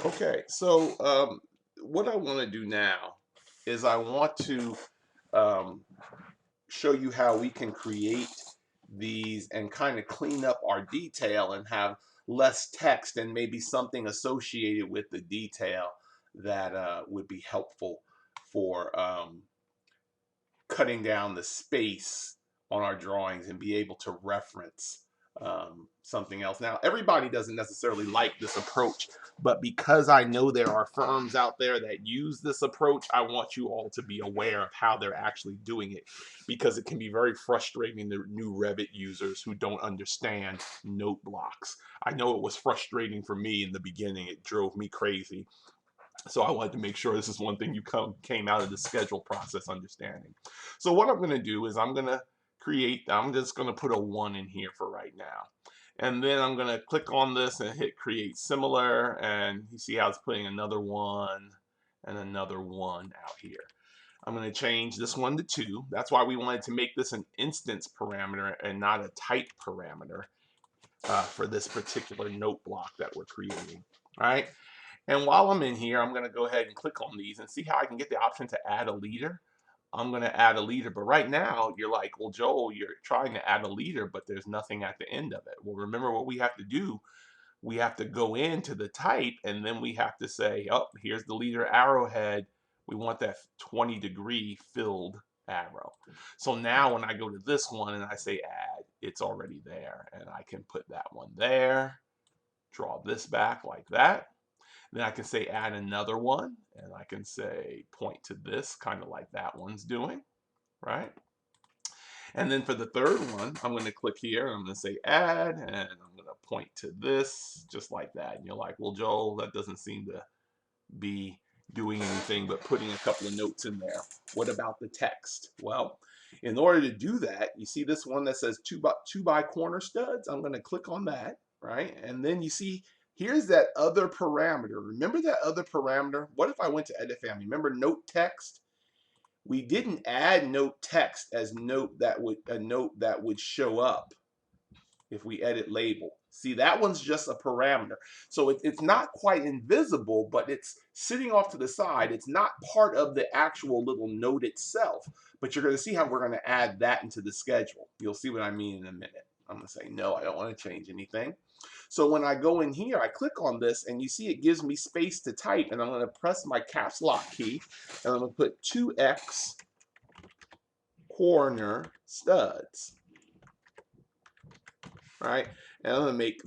Okay, so what I want to do now is I want to um, show you how we can create these and kind of clean up our detail and have less text and maybe something associated with the detail that would be helpful for cutting down the space on our drawings and be able to reference something else. Now, everybody doesn't necessarily like this approach, but because I know there are firms out there that use this approach, I want you all to be aware of how they're actually doing it, because it can be very frustrating to new Revit users who don't understand note blocks. I know it was frustrating for me in the beginning. It drove me crazy. So I wanted to make sure this is one thing you came out of the schedule process understanding. So what I'm going to do is I'm just going to put a 1 in here for right now. And then I'm going to click on this and hit create similar. And you see how it's putting another 1 and another 1 out here. I'm going to change this one to 2. That's why we wanted to make this an instance parameter and not a type parameter for this particular note block that we're creating. All right. And while I'm in here, I'm going to go ahead and click on these and see how I can get the option to add a leader. I'm going to add a leader, but right now you're like, well, Joel, you're trying to add a leader, but there's nothing at the end of it. Well, remember what we have to do. We have to go into the type and then we have to say, oh, here's the leader arrowhead. We want that 20-degree filled arrow. So now when I go to this one and I say add, it's already there. And I can put that one there, draw this back like that. Then I can say add another one, and I can say point to this, kind of like that one's doing, right? And then for the third one, I'm going to click here, and I'm going to say add, and I'm going to point to this, just like that. And you're like, well, Joel, that doesn't seem to be doing anything but putting a couple of notes in there. What about the text? Well, in order to do that, you see this one that says two by corner studs? I'm going to click on that, right? And then you see here's that other parameter. Remember that other parameter? What if I went to edit family? Remember note text? We didn't add note text as a note that would show up if we edit label. See, that one's just a parameter. So it's not quite invisible, but it's sitting off to the side. It's not part of the actual little note itself, but you're going to see how we're going to add that into the schedule. You'll see what I mean in a minute. I'm going to say, no, I don't want to change anything. So when I go in here, I click on this and you see it gives me space to type, and I'm going to press my caps lock key and I'm going to put 2x corner studs. Right? And I'm gonna make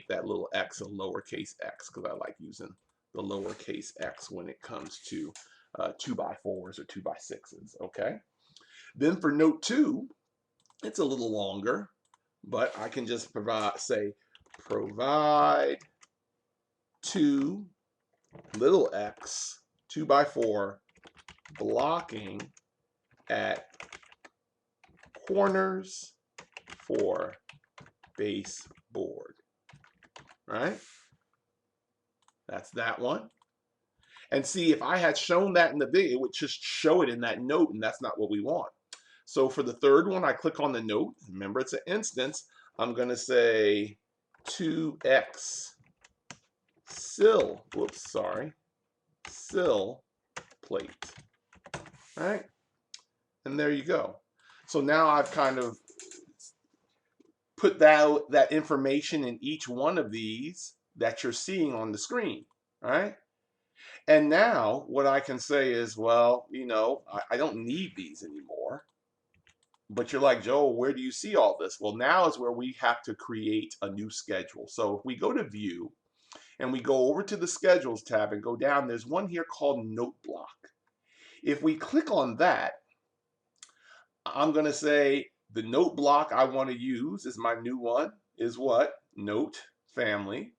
that little x a lowercase x because I like using the lowercase x when it comes to 2x4s or 2x6s. Okay. Then for note 2, it's a little longer, but I can just provide 2 little x 2x4 blocking at corners for baseboard, right? That's that one. And see, if I had shown that in the video, it would just show it in that note, and that's not what we want. So for the third one, I click on the note. Remember, it's an instance. I'm going to say 2x sill plate, right? And there you go. So now I've kind of put that information in each one of these that you're seeing on the screen, right? And now what I can say is, well, I don't need these anymore. But you're like, Joel, where do you see all this? Well, now is where we have to create a new schedule. So if we go to view and we go over to the schedules tab and go down, there's one here called note block. If we click on that, I'm going to say the note block I want to use is my new one is what? Note family,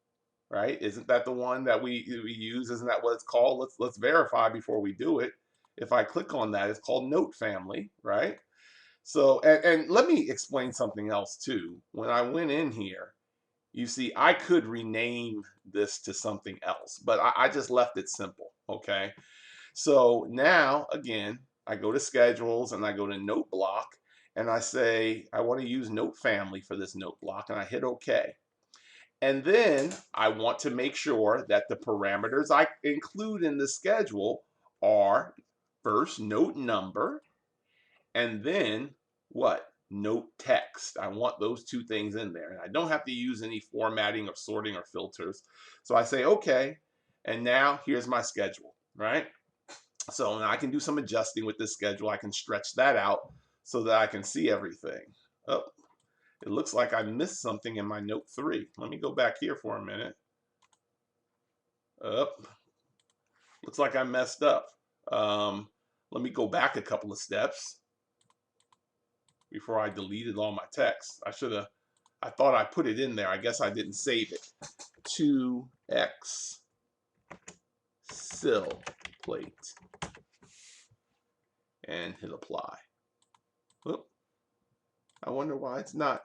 right? Isn't that the one that we use? Isn't that what it's called? Let's verify before we do it. If I click on that, it's called note family, right? So, and let me explain something else too. When I went in here, you see, I could rename this to something else, but I just left it simple, okay? So now, again, I go to schedules and I go to note block and I say, I want to use note family for this note block and I hit OK. And then I want to make sure that the parameters I include in the schedule are first note number and then what? Note text. I want those two things in there. And I don't have to use any formatting or sorting or filters. So I say, okay, and now here's my schedule, right? So now I can do some adjusting with this schedule. I can stretch that out so that I can see everything. Oh, it looks like I missed something in my note 3. Let me go back here for a minute. Up. Looks like I messed up. Let me go back a couple of steps before I deleted all my text. I thought I put it in there. I guess I didn't save it. 2x sill plate. And hit apply. Whoop. I wonder why it's not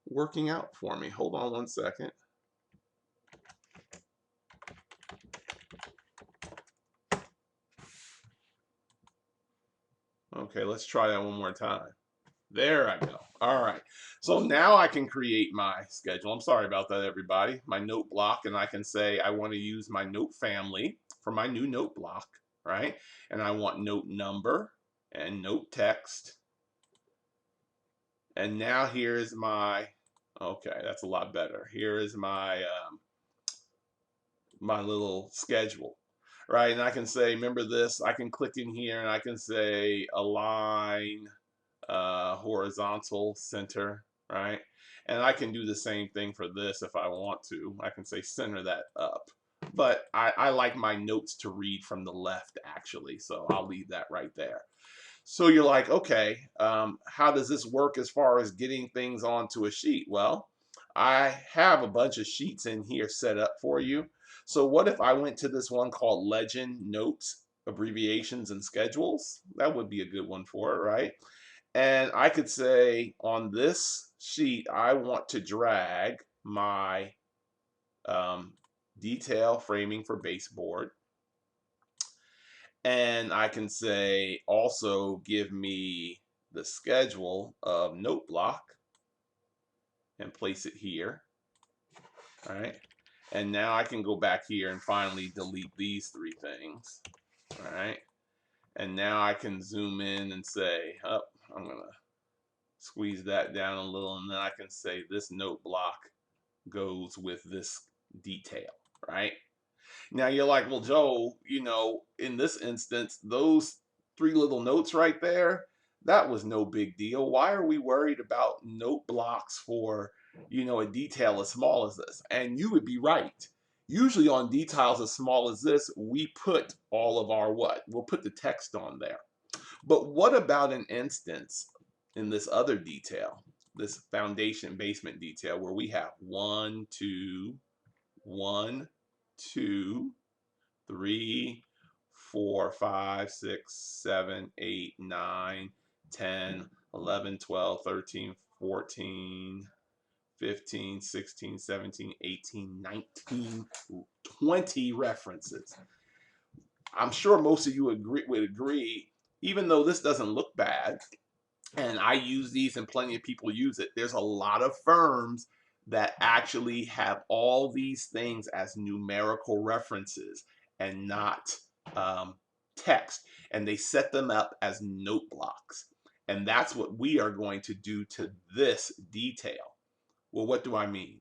working out for me. Hold on one second. Okay, let's try that one more time. There I go. All right. So now I can create my schedule. I'm sorry about that, everybody. My note block, and I can say I want to use my note family for my new note block, right? And I want note number and note text. And now here's my, okay, that's a lot better. Here is my my little schedule, right? And I can say, remember this, I can click in here and I can say align horizontal center, right? And I can do the same thing for this if I want to. I can say center that up. But I like my notes to read from the left, actually, so I'll leave that right there. So you're like, okay, how does this work as far as getting things onto a sheet? Well, I have a bunch of sheets in here set up for you. So what if I went to this one called Legend Notes, Abbreviations and Schedules? That would be a good one for it, right? And I could say on this sheet, I want to drag my detail framing for baseboard. And I can say also give me the schedule of note block and place it here. All right. And now I can go back here and finally delete these 3 things. All right. And now I can zoom in and say, oh, I'm going to squeeze that down a little. And then I can say this note block goes with this detail, right? Now you're like, well, Joe, in this instance, those 3 little notes right there, that was no big deal. Why are we worried about note blocks for, a detail as small as this? And you would be right. Usually on details as small as this, we put all of our what? We'll put the text on there. But what about an instance in this other detail, this foundation basement detail, where we have 1, 2, 1, 2, 3, 4, 5, 6, 7, 8, 9, 10, 11, 12, 13, 14, 15, 16, 17, 18, 19, 20 references. I'm sure most of you would agree, even though this doesn't look bad, and I use these and plenty of people use it, there's a lot of firms that actually have all these things as numerical references and not text, and they set them up as note blocks. And that's what we are going to do to this detail. Well, what do I mean?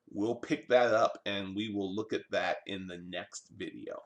We'll pick that up and we will look at that in the next video.